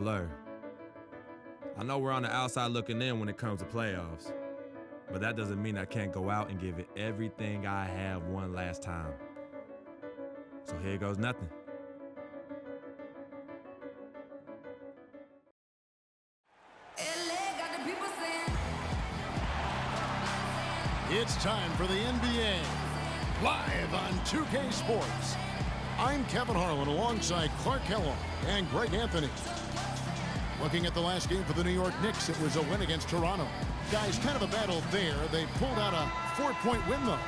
blur. I know we're on the outside looking in when it comes to playoffs, but that doesn't mean I can't go out and give it everything I have one last time. So here goes nothing. It's time for the NBA, live on 2K Sports. I'm Kevin Harlan alongside Clark Kellogg and Greg Anthony. Looking at the last game for the New York Knicks, it was a win against Toronto. Guys, kind of a battle there. They pulled out a 4-point win, though.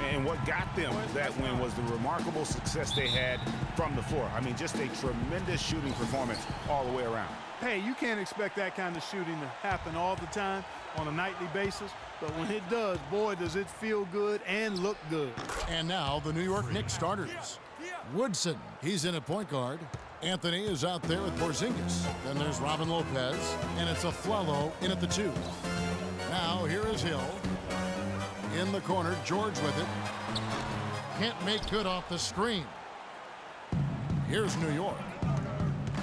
And what got them that win was the remarkable success they had from the floor. I mean, just a tremendous shooting performance all the way around. Hey, you can't expect that kind of shooting to happen all the time on a nightly basis. But when it does, boy, does it feel good and look good. And now the New York Knicks starters. Woodson, he's in at point guard. Anthony is out there with Porzingis. Then there's Robin Lopez, and it's Afflalo in at the 2. Now here is Hill. In the corner, George with it. Can't make good off the screen. Here's New York.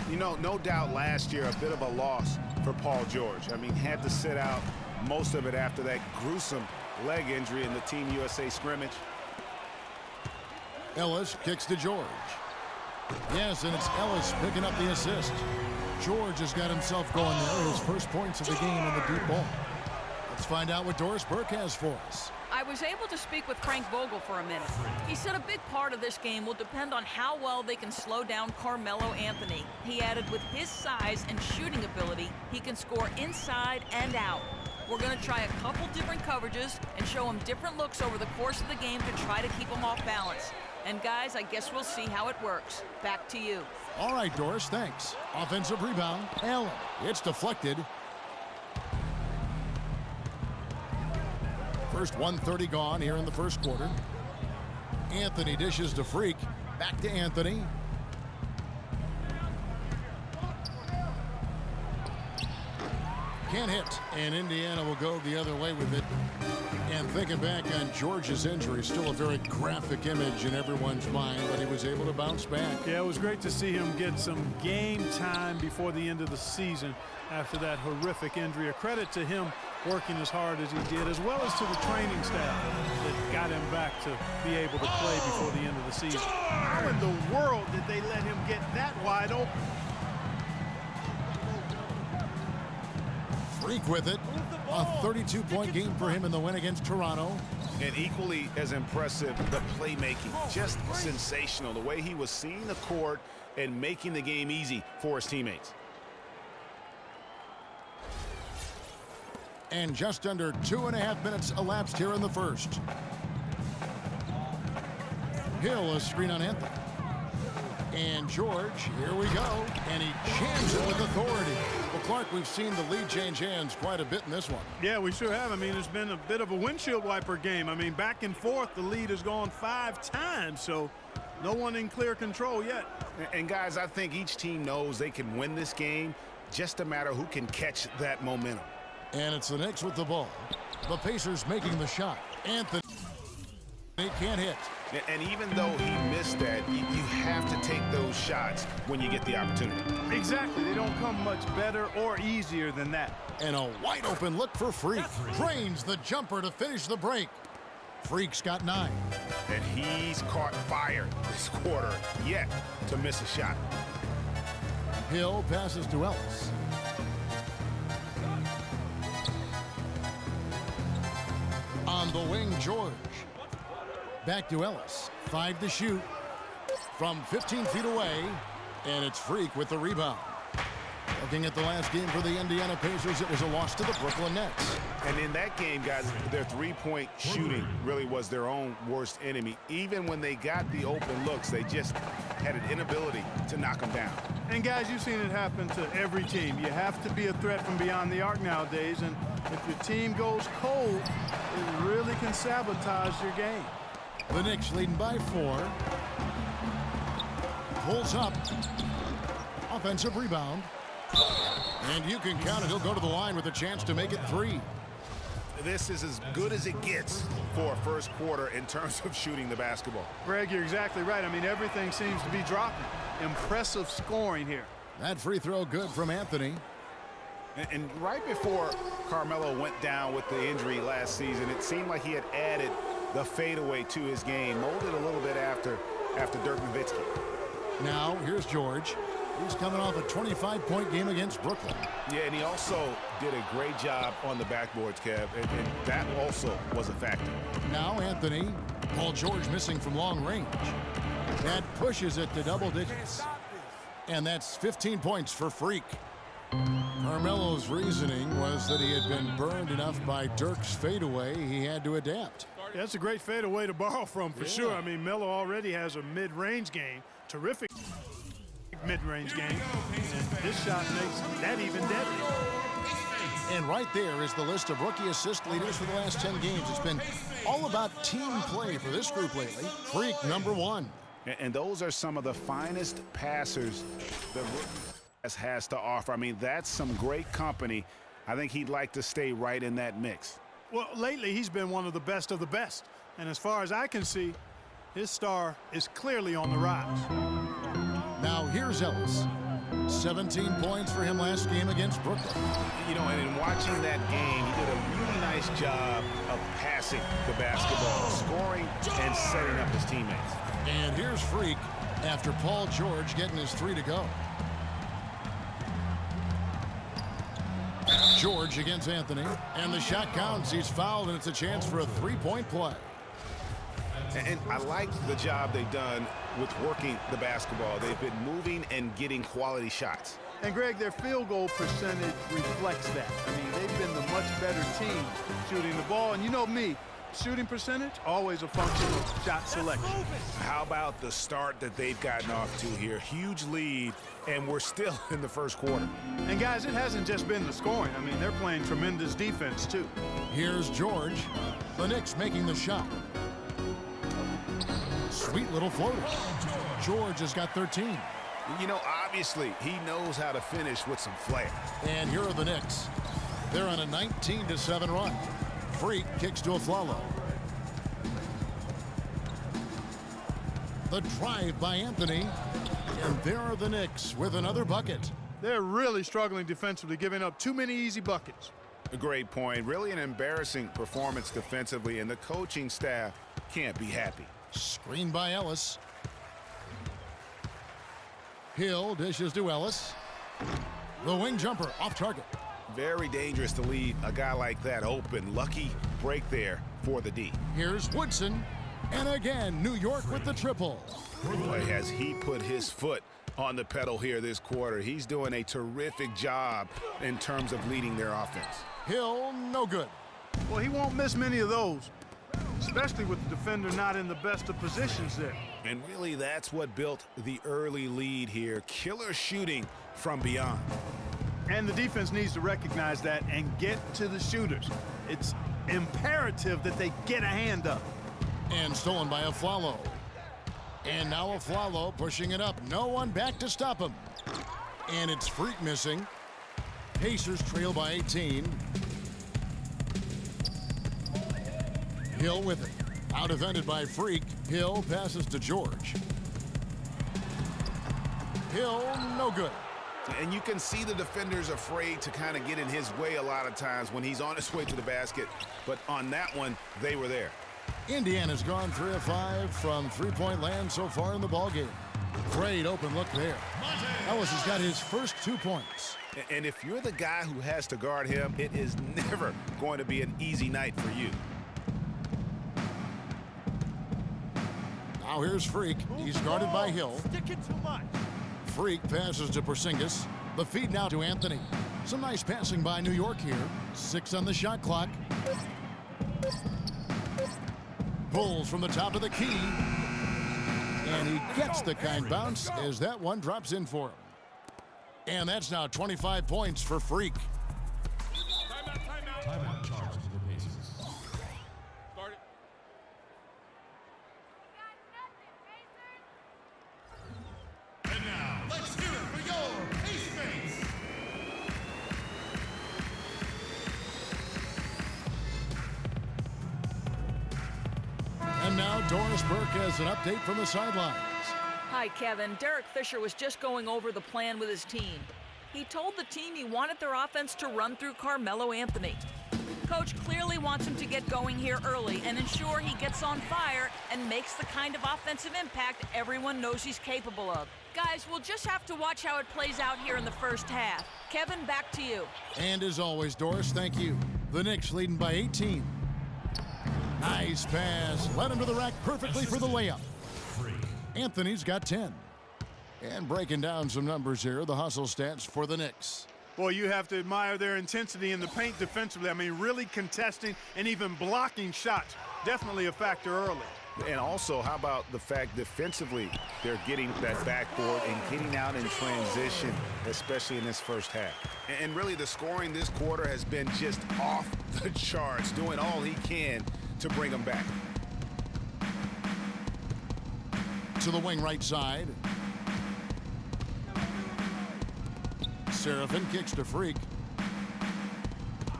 You know, no doubt last year a bit of a loss for Paul George. I mean, had to sit out most of it after that gruesome leg injury in the Team USA scrimmage. Ellis kicks to George. Yes, and it's Ellis picking up the assist. George has got himself going there. His first points of the game on the deep ball. Let's find out what Doris Burke has for us. I was able to speak with Frank Vogel for a minute. He said a big part of this game will depend on how well they can slow down Carmelo Anthony. He added with his size and shooting ability, he can score inside and out. We're going to try a couple different coverages and show him different looks over the course of the game to try to keep him off balance. And guys, I guess we'll see how it works. Back to you. All right, Doris, thanks. Offensive rebound, Allen. It's deflected. First 1:30 gone here in the first quarter. Anthony dishes to Freak. Back to Anthony. Can't hit, and Indiana will go the other way with it. And thinking back on George's injury, still a very graphic image in everyone's mind, but he was able to bounce back. Yeah, it was great to see him get some game time before the end of the season after that horrific injury. A credit to him working as hard as he did, as well as to the training staff that got him back to be able to play before the end of the season. How in the world did they let him get that wide open? Freak with it. A 32-point game for him in the win against Toronto. And equally as impressive, the playmaking. Just sensational. The way he was seeing the court and making the game easy for his teammates. And just under 2.5 minutes elapsed here in the first. Hill, a screen on Anthony. And George, here we go. And he jams it with authority. Well, Clark, we've seen the lead change hands quite a bit in this one. Yeah, we sure have. I mean, it's been a bit of a windshield wiper game. I mean, back and forth, the lead has gone 5 times, so no one in clear control yet. And guys, I think each team knows they can win this game, just a matter who can catch that momentum. And it's the Knicks with the ball. The Pacers making the shot. Anthony can't hit. And even though he missed that, you have to take those shots when you get the opportunity. Exactly. They don't come much better or easier than that. And a wide open look for Freak. Drains the jumper to finish the break. Freak's got 9. And he's caught fire this quarter yet to miss a shot. Hill passes to Ellis. On the wing, George. Back to Ellis. 5 to shoot. From 15 feet away. And it's Freak with the rebound. Looking at the last game for the Indiana Pacers, it was a loss to the Brooklyn Nets. And in that game, guys, their three-point shooting really was their own worst enemy. Even when they got the open looks, they just had an inability to knock them down. And guys, you've seen it happen to every team. You have to be a threat from beyond the arc nowadays, and if your team goes cold, it really can sabotage your game. The Knicks leading by 4. Pulls up. Offensive rebound. And you can count it. He'll go to the line with a chance to make it 3. This is as good as it gets for a first quarter in terms of shooting the basketball. Greg, you're exactly right. I mean, everything seems to be dropping. Impressive scoring here. That free throw good from Anthony. And right before Carmelo went down with the injury last season, it seemed like he had added the fadeaway to his game, molded a little bit after Dirk Nowitzki. Now, here's George. He's coming off a 25-point game against Brooklyn. Yeah, and he also did a great job on the backboards, Kev, and that also was a factor. Now Anthony. Paul George missing from long range. That pushes it to double digits. And that's 15 points for Freak. Carmelo's reasoning was that he had been burned enough by Dirk's fadeaway, he had to adapt. Yeah, that's a great fadeaway to borrow from for sure. I mean, Melo already has a mid-range game, terrific mid-range game, and this shot makes that even deadly. And right there is the list of rookie assist leaders for the last 10 games. It's been all about team play for this group lately. Freak #1. And those are some of the finest passers the rookie has to offer. I mean, that's some great company. I think he'd like to stay right in that mix. Well, lately he's been one of the best. And as far as I can see, his star is clearly on the rise. Now here's Ellis. 17 points for him last game against Brooklyn. You know, and in watching that game, he did a really nice job of passing the basketball, scoring, and setting up his teammates. And here's Freak after Paul George getting his 3 to go. George against Anthony, and the shot counts. He's fouled, and it's a chance for a 3-point play. And I like the job they've done with working the basketball. They've been moving and getting quality shots. And, Greg, their field goal percentage reflects that. I mean, they've been the much better team shooting the ball. And you know me, shooting percentage, always a function of shot selection. How about the start that they've gotten off to here? Huge lead, and we're still in the first quarter. And, guys, it hasn't just been the scoring. I mean, they're playing tremendous defense, too. Here's George. The Knicks making the shot. Sweet little floater. George has got 13. You know, obviously, he knows how to finish with some flair. And here are the Knicks. They're on a 19-7 run. Freak kicks to Afflalo. The drive by Anthony. And there are the Knicks with another bucket. They're really struggling defensively, giving up too many easy buckets. A great point. Really an embarrassing performance defensively, and the coaching staff can't be happy. Screen by Ellis. Hill dishes to Ellis. The wing jumper off target. Very dangerous to leave a guy like that open. Lucky break there for the D. Here's Woodson. And again, New York with the triple. Boy, has he put his foot on the pedal here this quarter. He's doing a terrific job in terms of leading their offense. Hill, no good. Well, he won't miss many of those, especially with the defender not in the best of positions there. And really, that's what built the early lead here. Killer shooting from beyond. And the defense needs to recognize that and get to the shooters. It's imperative that they get a hand up. And stolen by Afflalo. And now Afflalo pushing it up. No one back to stop him. And it's Freak missing. Pacers trail by 18. Hill with it. Out defended by Freak. Hill passes to George. Hill, no good. And you can see the defenders afraid to kind of get in his way a lot of times when he's on his way to the basket. But on that one, they were there. Indiana's gone 3 of 5 from three-point land so far in the ballgame. Great open look there. Ellis has got his first 2 points. And if you're the guy who has to guard him, it is never going to be an easy night for you. Now here's Freak. He's guarded by Hill. Freak passes to Porzingis. The feed now to Anthony. Some nice passing by New York here. 6 on the shot clock. Pulls from the top of the key. And he gets the kind bounce as that one drops in for him. And that's now 25 points for Freak. Timeout charge to the Pacers. Start it. And now, let's hear it for your Pace. And now Doris Burke has an update from the sidelines. Hi, right, Kevin. Derek Fisher was just going over the plan with his team. He told the team he wanted their offense to run through Carmelo Anthony. Coach clearly wants him to get going here early and ensure he gets on fire and makes the kind of offensive impact everyone knows he's capable of. Guys, we'll just have to watch how it plays out here in the first half. Kevin, back to you. And as always, Doris, thank you. The Knicks leading by 18. Nice pass. Led him to the rack perfectly for the layup. Anthony's got 10. And breaking down some numbers here, the hustle stats for the Knicks. Boy, you have to admire their intensity in the paint defensively. I mean, really contesting and even blocking shots. Definitely a factor early. And also, how about the fact defensively, they're getting that backboard and getting out in transition, especially in this first half. And really, the scoring this quarter has been just off the charts, doing all he can to bring them back. To the wing right side. Seraphin kicks to Freak.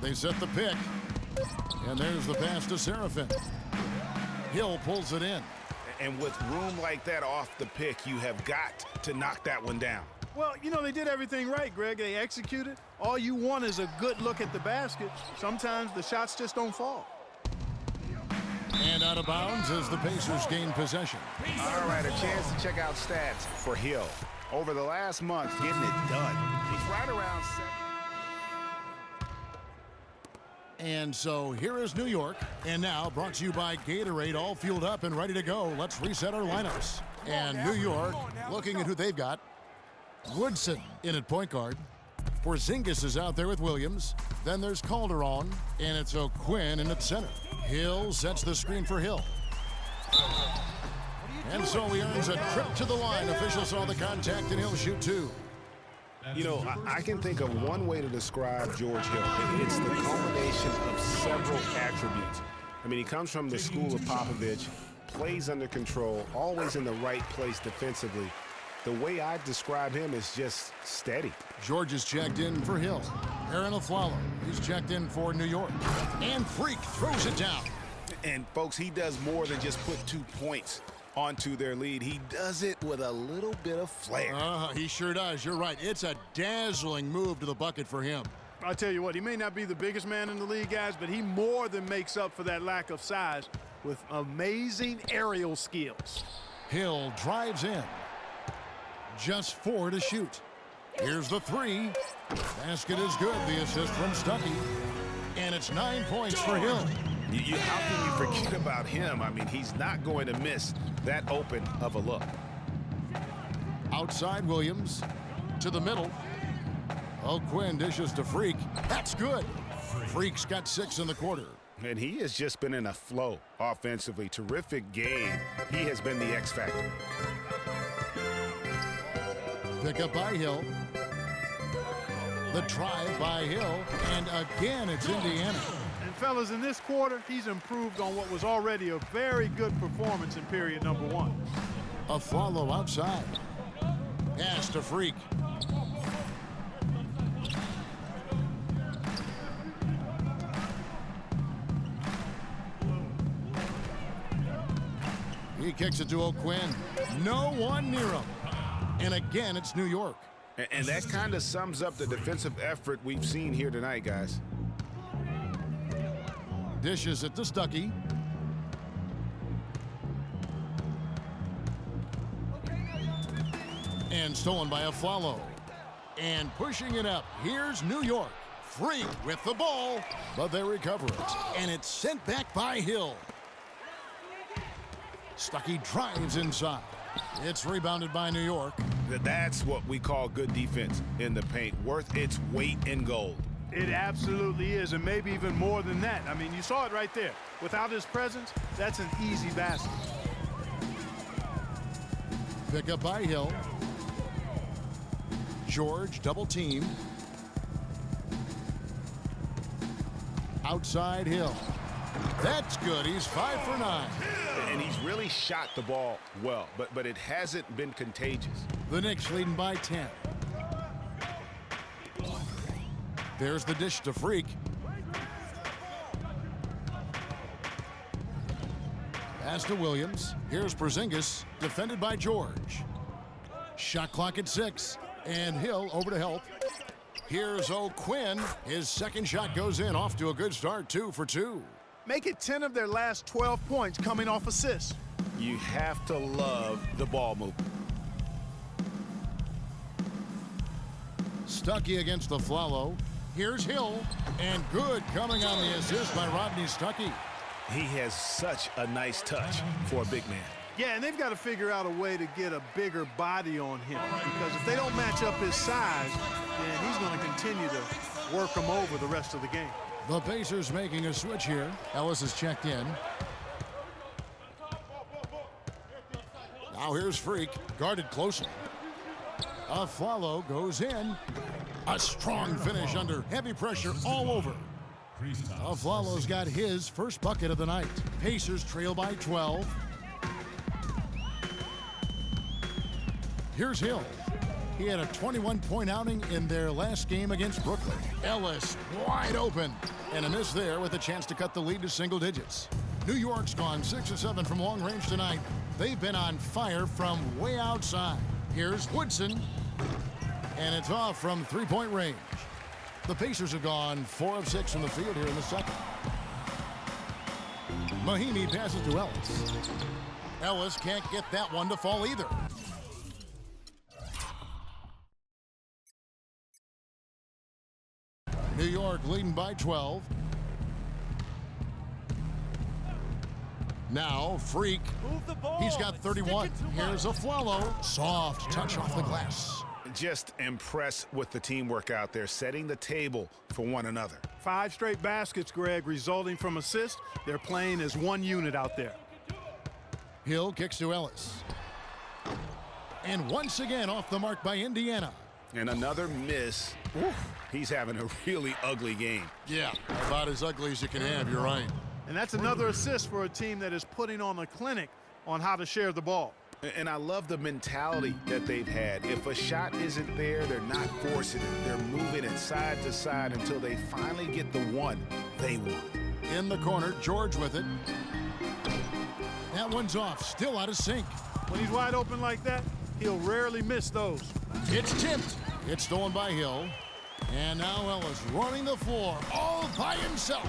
They set the pick. And there's the pass to Seraphin. Hill pulls it in. And with room like that off the pick, you have got to knock that one down. Well, you know, they did everything right, Greg. They executed. All you want is a good look at the basket. Sometimes the shots just don't fall. And out of bounds as the Pacers gain possession. All right, a chance to check out stats for Hill. Over the last month, getting it done. He's right around 7. And so here is New York. And now brought to you by Gatorade, all fueled up and ready to go. Let's reset our lineups. And New York, looking at who they've got. Woodson in at point guard. Porzingis is out there with Williams. Then there's Calderon, and it's O'Quinn in at center. Hill sets the screen for Hill. And so he earns a trip to the line. Officials saw the contact, and he'll shoot two. You know, I can think of one way to describe George Hill. It's the culmination of several attributes. I mean, he comes from the school of Popovich, plays under control, always in the right place defensively. The way I describe him is just steady. George is checked in for Hill. Aaron Aflalo, he's checked in for New York. And Freak throws it down. And, folks, he does more than just put 2 points onto their lead. He does it with a little bit of flair. He sure does. You're right. It's a dazzling move to the bucket for him. I'll tell you what, he may not be the biggest man in the league, guys, but he more than makes up for that lack of size with amazing aerial skills. Hill drives in. Just 4 to shoot. Here's the 3. Basket is good. The assist from Stuckey. And it's 9 points for Hill. How can you forget about him? I mean, he's not going to miss that open of a look. Outside Williams to the middle. O'Quinn dishes to Freak. That's good. Freak's got 6 in the quarter. And he has just been in a flow offensively. Terrific game. He has been the X factor. Pick up by Hill. The drive by Hill. And again, it's Indiana. And fellas, in this quarter, he's improved on what was already a very good performance in period number 1. Aflalo outside. Pass to Freak. He kicks it to O'Quinn. No one near him. And again, it's New York. And that kind of sums up the defensive effort we've seen here tonight, guys. Dishes it to Stuckey. And stolen by Aflalo. And pushing it up. Here's New York. Freak with the ball. But they recover it. And it's sent back by Hill. Stuckey drives inside. It's rebounded by New York. That's what we call good defense in the paint. Worth its weight in gold. It absolutely is, and maybe even more than that. I mean, you saw it right there. Without his presence, that's an easy basket. Pick up by Hill. George double team. Outside Hill. That's good. He's 5 for 9. And he's really shot the ball well, but it hasn't been contagious. The Knicks leading by 10. There's the dish to Freak. Pass to Williams. Here's Porzingis, defended by George. Shot clock at 6. And Hill over to help. Here's O'Quinn. His second shot goes in. Off to a good start. 2 for 2. Make it 10 of their last 12 points coming off assists. You have to love the ball movement. Stuckey against the Flalo. Here's Hill. And good coming on the assist by Rodney Stuckey. He has such a nice touch for a big man. Yeah, and they've got to figure out a way to get a bigger body on him, because if they don't match up his size, then he's going to continue to work them over the rest of the game. The Pacers making a switch here. Ellis is checked in. Now here's Freak, guarded closely. Afflalo goes in. A strong finish under heavy pressure all over. Afflalo's got his first bucket of the night. Pacers trail by 12. Here's Hill. He had a 21-point outing in their last game against Brooklyn. Ellis wide open. And a miss there with a chance to cut the lead to single digits. New York's gone 6 of 7 from long range tonight. They've been on fire from way outside. Here's Woodson. And it's off from three-point range. The Pacers have gone 4 of 6 from the field here in the second. Mahinmi passes to Ellis. Ellis can't get that one to fall either. New York leading by 12. Now Freak. He's got 31. Here's Afflalo. Soft touch off the glass. Just impressed with the teamwork out there, setting the table for one another. 5 straight baskets, Greg, resulting from assists. They're playing as one unit out there. Hill kicks to Ellis. And once again off the mark by Indiana. And another miss. Oof, he's having a really ugly game. Yeah, about as ugly as you can have, you're right. And that's another assist for a team that is putting on a clinic on how to share the ball. And I love the mentality that they've had. If a shot isn't there, they're not forcing it. They're moving it side to side until they finally get the one they want. In the corner, George with it. That one's off, still out of sync. When he's wide open like that, he'll rarely miss those. It's tipped. It's stolen by Hill. And now Ellis running the floor all by himself.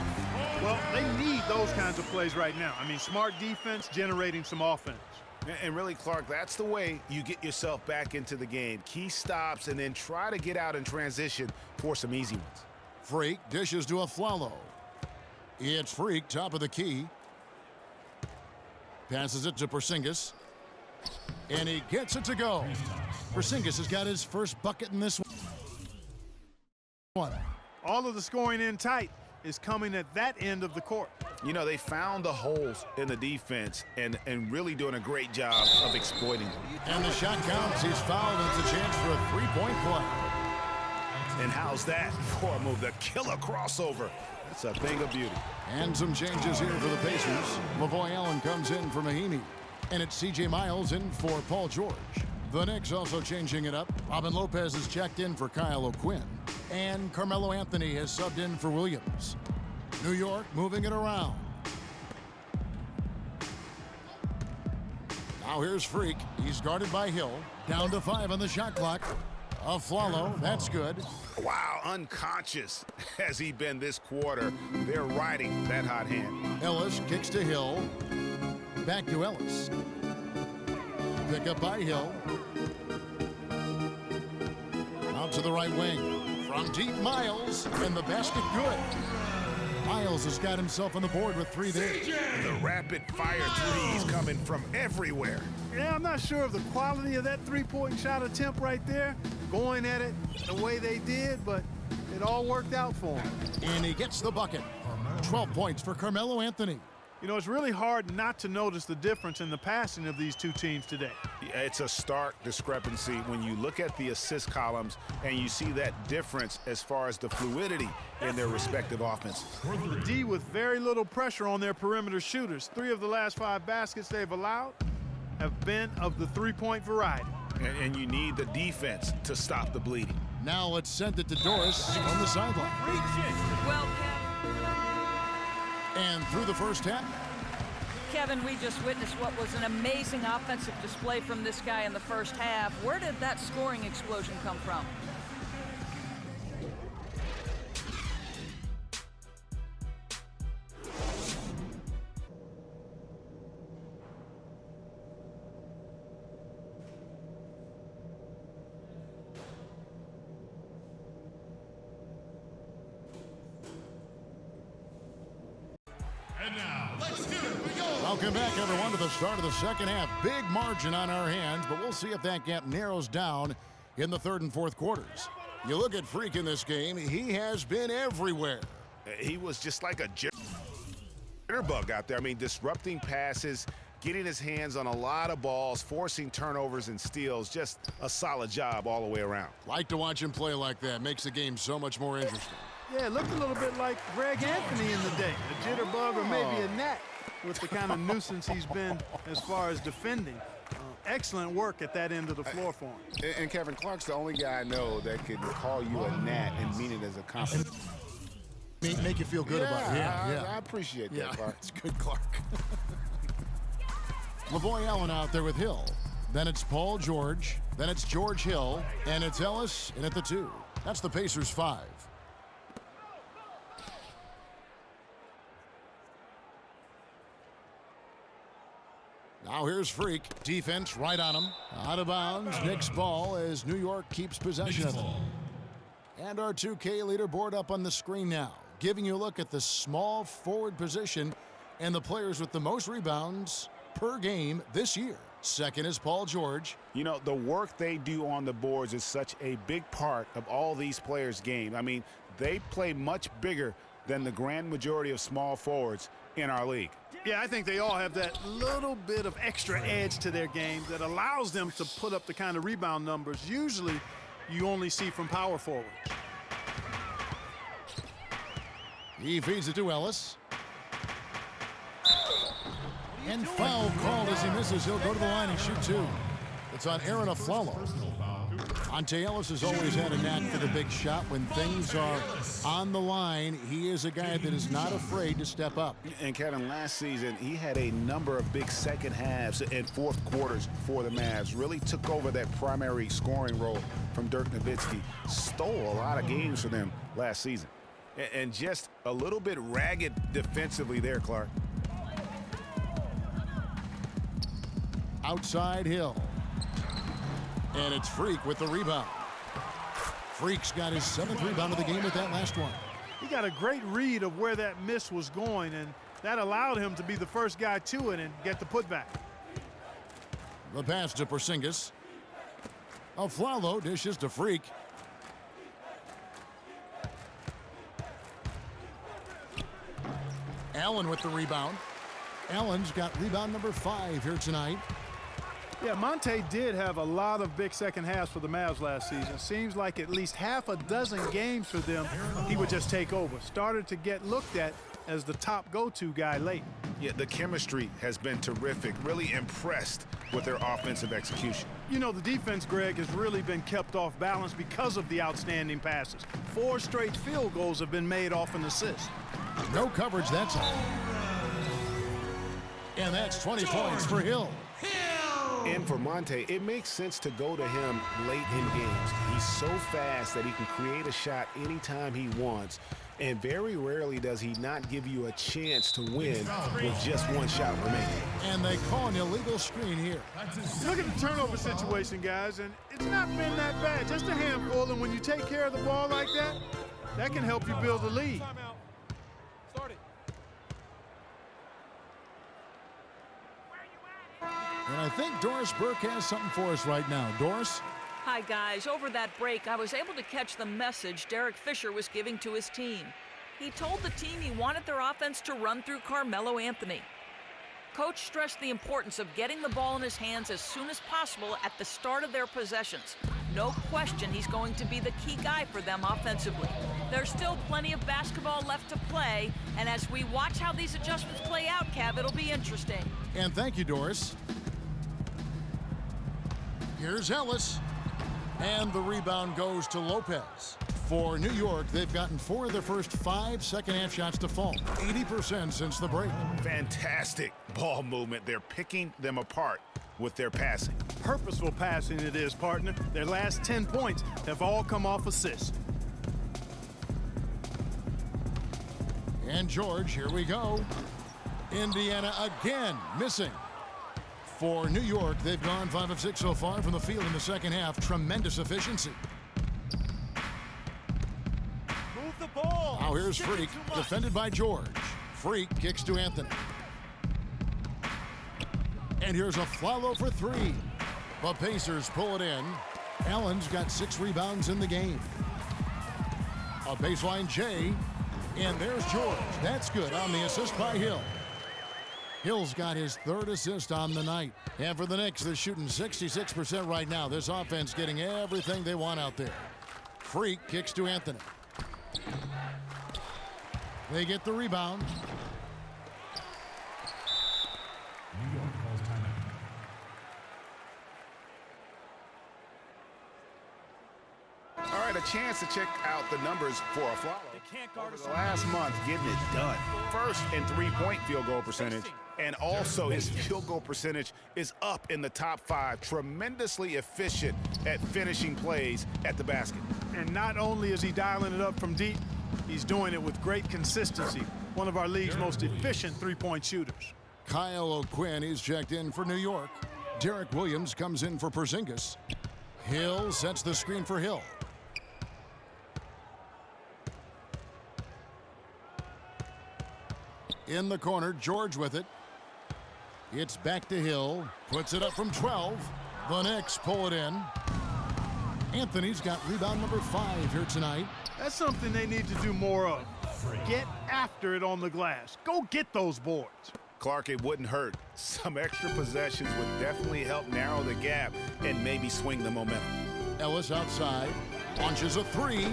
Well, they need those kinds of plays right now. I mean, smart defense generating some offense. And really, Clark, that's the way you get yourself back into the game. Key stops and then try to get out in transition for some easy ones. Freak dishes to Afflalo. It's Freak, top of the key. Passes it to Porzingis. And he gets it to go. Porzingis has got his first bucket in this one. All of the scoring in tight is coming at that end of the court. You know, they found the holes in the defense and really doing a great job of exploiting them. And the shot counts. He's fouled, and it's a chance for a three-point play. And how's that for a move? The killer crossover. It's a thing of beauty. And some changes here for the Pacers. Lavoy Allen comes in for Mahinmi. And it's C.J. Miles in for Paul George. The Knicks also changing it up. Robin Lopez is checked in for Kyle O'Quinn. And Carmelo Anthony has subbed in for Williams. New York moving it around. Now here's Freak. He's guarded by Hill. Down to 5 on the shot clock. Afflalo, that's good. Wow, unconscious has he been this quarter. They're riding that hot hand. Ellis kicks to Hill. Back to Ellis. Pick up by Hill. Out to the right wing. From deep, Miles, and the basket good. Miles has got himself on the board with 3 there. The rapid-fire threes coming from everywhere. Yeah, I'm not sure of the quality of that three-point shot attempt right there, going at it the way they did, but it all worked out for him. And he gets the bucket. 12 points for Carmelo Anthony. You know, it's really hard not to notice the difference in the passing of these two teams today. It's a stark discrepancy when you look at the assist columns and you see that difference as far as the fluidity in their respective offenses. The D with very little pressure on their perimeter shooters. 3 of the last 5 baskets they've allowed have been of the three-point variety. And you need the defense to stop the bleeding. Now let's send it to Doris on the sideline. Well, And through the first half, Kevin, we just witnessed what was an amazing offensive display from this guy in the first half. Where did that scoring explosion come from? And now, let's hear it for your Welcome back, everyone, to the start of the second half. Big margin on our hands, but we'll see if that gap narrows down in the third and fourth quarters. You look at Freak in this game, he has been everywhere. He was just like a jitterbug out there. I mean, disrupting passes, getting his hands on a lot of balls, forcing turnovers and steals. Just a solid job all the way around. Like to watch him play like that. Makes the game so much more interesting. Yeah, it looked a little bit like Greg Anthony in the day, a jitterbug or maybe a gnat with the kind of nuisance he's been as far as defending. Excellent work at that end of the floor for him. And Kevin Clark's the only guy I know that can call you a gnat and mean it as a compliment. Make you feel good about it. I appreciate that, Clark. It's good, Clark. LaVoy Allen out there with Hill. Then it's Paul George. Then it's George Hill. And it's Ellis in at the 2. That's the Pacers' 5. Now here's Freak. Defense right on him. Out of bounds. Knicks ball as New York keeps possession of it. And our 2K leaderboard up on the screen now, giving you a look at the small forward position and the players with the most rebounds per game this year. Second is Paul George. You know, the work they do on the boards is such a big part of all these players' game. I mean, they play much bigger than the grand majority of small forwards in our league. Yeah, I think they all have that little bit of extra edge to their game that allows them to put up the kind of rebound numbers usually you only see from power forwards. He feeds it to Ellis. And foul called as he misses. He'll go to the line and shoot 2. It's on Aaron Aflalo. Ante Ellis has always had a knack for the big shot. When things are on the line, he is a guy that is not afraid to step up. And Kevin, last season, he had a number of big second halves and fourth quarters for the Mavs. Really took over that primary scoring role from Dirk Nowitzki. Stole a lot of games for them last season. And just a little bit ragged defensively there, Clark. Outside Hill. And it's Freak with the rebound. Freak's got his 7th rebound of the game with that last one. He got a great read of where that miss was going, and that allowed him to be the first guy to it and get the putback. The pass to Porzingis. Aflalo dishes to Freak. Allen with the rebound. Allen's got rebound number 5 here tonight. Yeah, Monte did have a lot of big second halves for the Mavs last season. Seems like at least half a dozen games for them, he would just take over. Started to get looked at as the top go-to guy late. Yeah, the chemistry has been terrific. Really impressed with their offensive execution. You know, the defense, Greg, has really been kept off balance because of the outstanding passes. 4 straight field goals have been made off an assist. No coverage that time. And that's 20 points for Hill. And for Monte, it makes sense to go to him late in games. He's so fast that he can create a shot anytime he wants. And very rarely does he not give you a chance to win with just one shot remaining. And they call an illegal screen here. Look at the turnover situation, guys, and it's not been that bad. Just a handful, and when you take care of the ball like that, that can help you build a lead. And I think Doris Burke has something for us right now. Doris? Hi, guys. Over that break, I was able to catch the message Derek Fisher was giving to his team. He told the team he wanted their offense to run through Carmelo Anthony. Coach stressed the importance of getting the ball in his hands as soon as possible at the start of their possessions. No question he's going to be the key guy for them offensively. There's still plenty of basketball left to play, and as we watch how these adjustments play out, Kev, it'll be interesting. And thank you, Doris. Here's Ellis. And the rebound goes to Lopez. For New York, they've gotten 4 of their first 5 second-half shots to fall, 80% since the break. Fantastic ball movement. They're picking them apart with their passing. Purposeful passing it is, partner. Their last 10 points have all come off assists. And George, here we go. Indiana again missing. For New York, they've gone 5 of 6 so far from the field in the second half. Tremendous efficiency. Now here's Freak, defended by George. Freak kicks to Anthony. And here's a follow for 3. The Pacers pull it in. Allen's got 6 rebounds in the game. A baseline J. And there's George. That's good on the assist by Hill. Hill's got his 3rd assist on the night. And for the Knicks, they're shooting 66% right now. This offense getting everything they want out there. Freak kicks to Anthony. They get the rebound. New York calls timeout. All right, a chance to check out the numbers for a Flalo. Over the last month, getting it done. First in 3-point field goal percentage, and also his field goal percentage is up in the top 5. Tremendously efficient at finishing plays at the basket. And not only is he dialing it up from deep, he's doing it with great consistency. One of our league's most efficient 3-point shooters. Kyle O'Quinn is checked in for New York. Derek Williams comes in for Porzingis. Hill sets the screen for Hill. In the corner, George with it. It's back to Hill. Puts it up from 12. The Knicks pull it in. Anthony's got rebound number 5 here tonight. That's something they need to do more of. Get after it on the glass. Go get those boards. Clark, it wouldn't hurt. Some extra possessions would definitely help narrow the gap and maybe swing the momentum. Ellis outside. Launches a 3.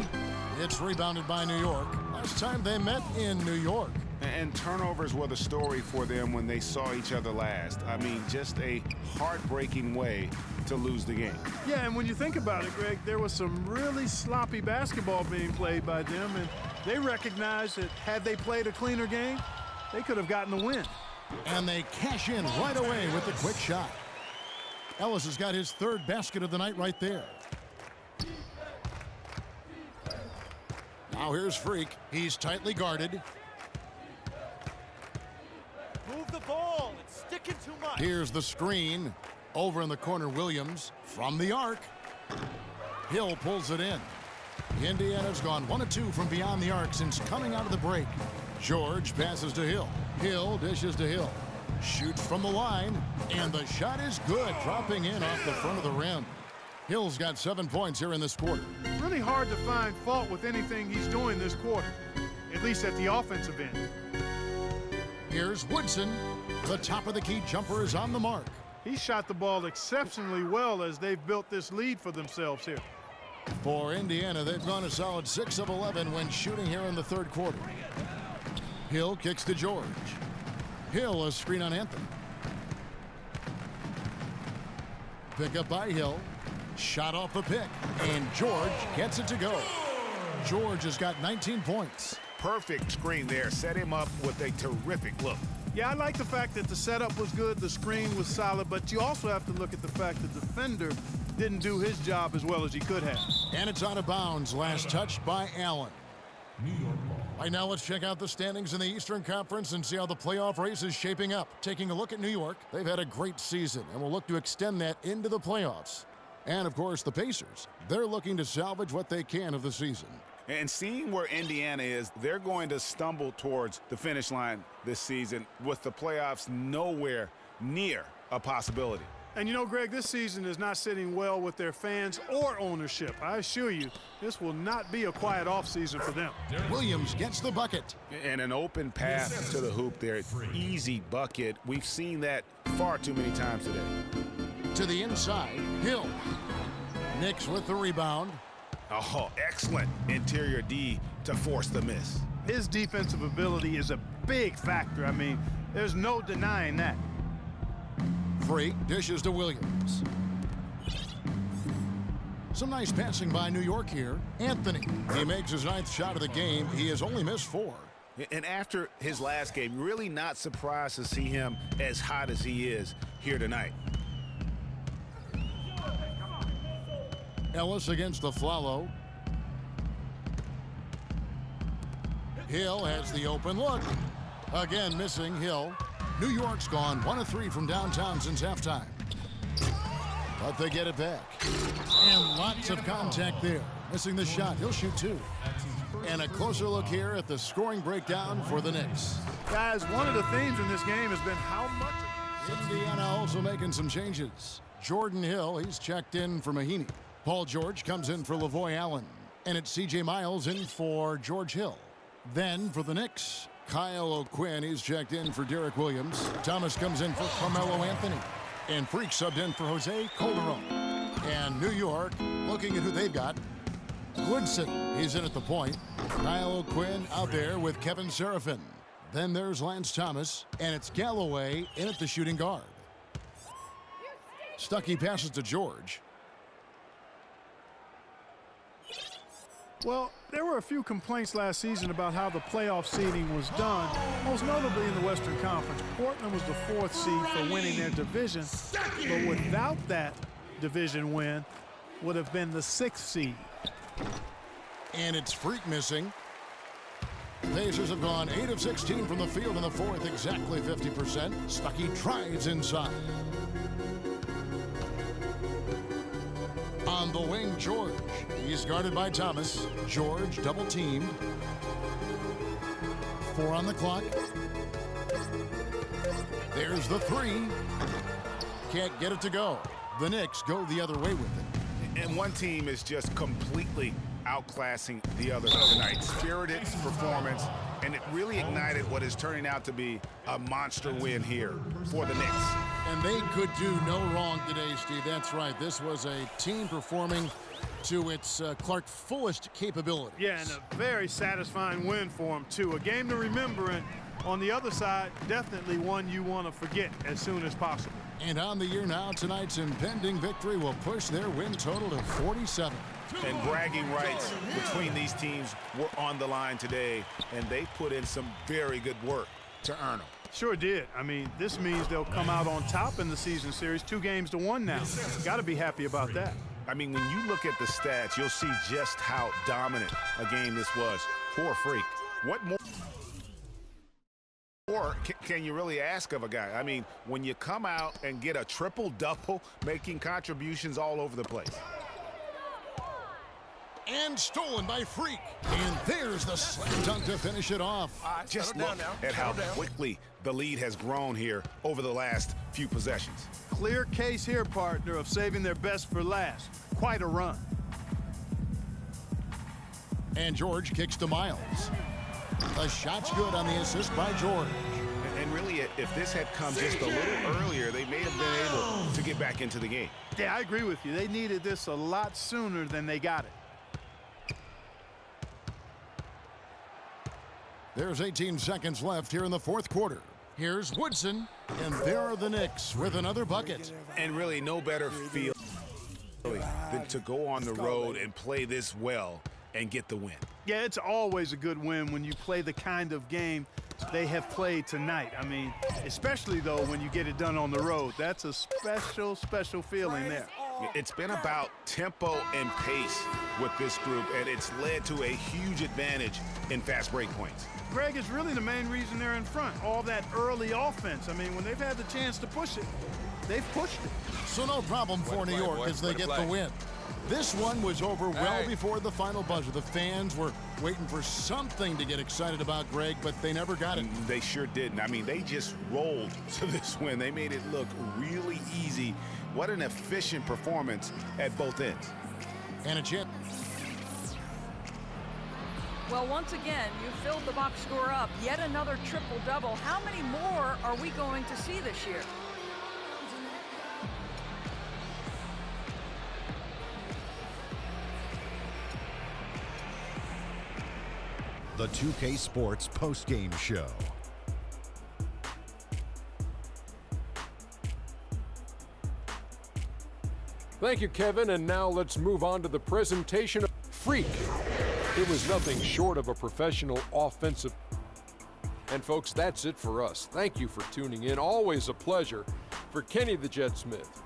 It's rebounded by New York. Last time they met in New York. And turnovers were the story for them when they saw each other last. I mean, just a heartbreaking way to lose the game. Yeah, and when you think about it, Greg, there was some really sloppy basketball being played by them, and they recognized that had they played a cleaner game, they could have gotten the win. And they cash in right away with the quick shot. Ellis has got his 3rd basket of the night right there. Now here's Freak. He's tightly guarded. Move the ball. It's sticking too much. Here's the screen. Over in the corner, Williams from the arc. Hill pulls it in. Indiana's gone 1 of 2 from beyond the arc since coming out of the break. George passes to Hill. Hill dishes to Hill. Shoots from the line, and the shot is good, dropping in off the front of the rim. Hill's got 7 points here in this quarter. Really hard to find fault with anything he's doing this quarter, at least at the offensive end. Here's Woodson. The top of the key jumper is on the mark. He shot the ball exceptionally well as they've built this lead for themselves here. For Indiana, they've gone a solid 6 of 11 when shooting here in the 3rd quarter. Hill kicks to George. Hill, a screen on Anthony. Pick up by Hill. Shot off the pick. And George gets it to go. George has got 19 points. Perfect screen there. Set him up with a terrific look. Yeah, I like the fact that the setup was good, the screen was solid, but you also have to look at the fact that the defender didn't do his job as well as he could have. And it's out of bounds. Last touched by Allen. New York ball. Right now, let's check out the standings in the Eastern Conference and see how the playoff race is shaping up. Taking a look at New York, they've had a great season and will look to extend that into the playoffs. And, of course, the Pacers. They're looking to salvage what they can of the season. And seeing where Indiana is, they're going to stumble towards the finish line this season with the playoffs nowhere near a possibility. And you know, Greg, this season is not sitting well with their fans or ownership. I assure you, this will not be a quiet offseason for them. Williams gets the bucket. And an open pass to the hoop there. Easy bucket. We've seen that far too many times today. To the inside, Hill. Knicks with the rebound. Oh, excellent interior D to force the miss. His defensive ability is a big factor. I mean, there's no denying that. Freak dishes to Williams. Some nice passing by New York here. Anthony, he makes his 9th shot of the game. He has only missed 4. And after his last game, really not surprised to see him as hot as he is here tonight. Ellis against the Flalo. Hill has the open look. Again, missing Hill. New York's gone 1 of 3 from downtown since halftime. But they get it back. And lots of contact there. Missing the shot. He'll shoot 2. And a closer look here at the scoring breakdown for the Knicks. Guys, one of the themes in this game has been how much... Indiana also making some changes. Jordan Hill, he's checked in for Mahinmi. Paul George comes in for Lavoy Allen. And it's C.J. Miles in for George Hill. Then for the Knicks, Kyle O'Quinn, he's checked in for Derek Williams. Thomas comes in for Carmelo Anthony. And Freak subbed in for Jose Calderon. And New York, looking at who they've got, Woodson, he's in at the point. Kyle O'Quinn out there with Kevin Seraphin. Then there's Lance Thomas, and it's Galloway in at the shooting guard. Stuckey passes to George. Well, there were a few complaints last season about how the playoff seeding was done, most notably in the Western Conference. Portland was the 4th seed for winning their division, but without that division win, would have been the 6th seed. And it's Freak missing. Pacers have gone 8 of 16 from the field in the 4th, exactly 50%. Stuckey drives inside. On the wing, George. He's guarded by Thomas. George double teamed. 4 on the clock. There's the 3. Can't get it to go. The Knicks go the other way with it. And one team is just completely outclassing the other tonight. Spirited performance, and it really ignited what is turning out to be a monster win here for the Knicks. And they could do no wrong today, Steve. That's right. This was a team performing to its Clark fullest capabilities. Yeah, and a very satisfying win for them, too. A game to remember, and on the other side, definitely one you want to forget as soon as possible. And on the year now, tonight's impending victory will push their win total to 47. And bragging rights between these teams were on the line today, and they put in some very good work to earn them. Sure did. I mean, this means they'll come out on top in the season series, 2-1 now. Got to be happy about that. I mean, when you look at the stats, you'll see just how dominant a game this was. Poor Freak. What more can you really ask of a guy? I mean, when you come out and get a triple-double, making contributions all over the place. And stolen by Freak. And there's the slam dunk to finish it off. Just look at how quickly the lead has grown here over the last few possessions. Clear case here, partner, of saving their best for last. Quite a run. And George kicks to Miles. The shot's good on the assist by George. And really, if this had come just a little earlier, they may have been able to get back into the game. Yeah, I agree with you. They needed this a lot sooner than they got it. There's 18 seconds left here in the 4th quarter. Here's Woodson, and there are the Knicks with another bucket. And really no better feel than to go on the road and play this well and get the win. Yeah, it's always a good win when you play the kind of game they have played tonight. I mean, especially, though, when you get it done on the road. That's a special, special feeling there. It's been about tempo and pace with this group, and it's led to a huge advantage in fast break points. Greg, is really the main reason they're in front. All that early offense. I mean, when they've had the chance to push it, they've pushed it. So no problem for New York as they get the win. This one was over well before the final buzzer. The fans were waiting for something to get excited about, Greg, but they never got it. They sure didn't. I mean, they just rolled to this win. They made it look really easy. What an efficient performance at both ends. And a chip. Well, once again, you filled the box score up. Yet another triple-double. How many more are we going to see this year? The 2K Sports post-game show. Thank you, Kevin, and now let's move on to the presentation of Freak. It was nothing short of a professional offensive. And folks, that's it for us. Thank you for tuning in. Always a pleasure. For Kenny the Jet Smith,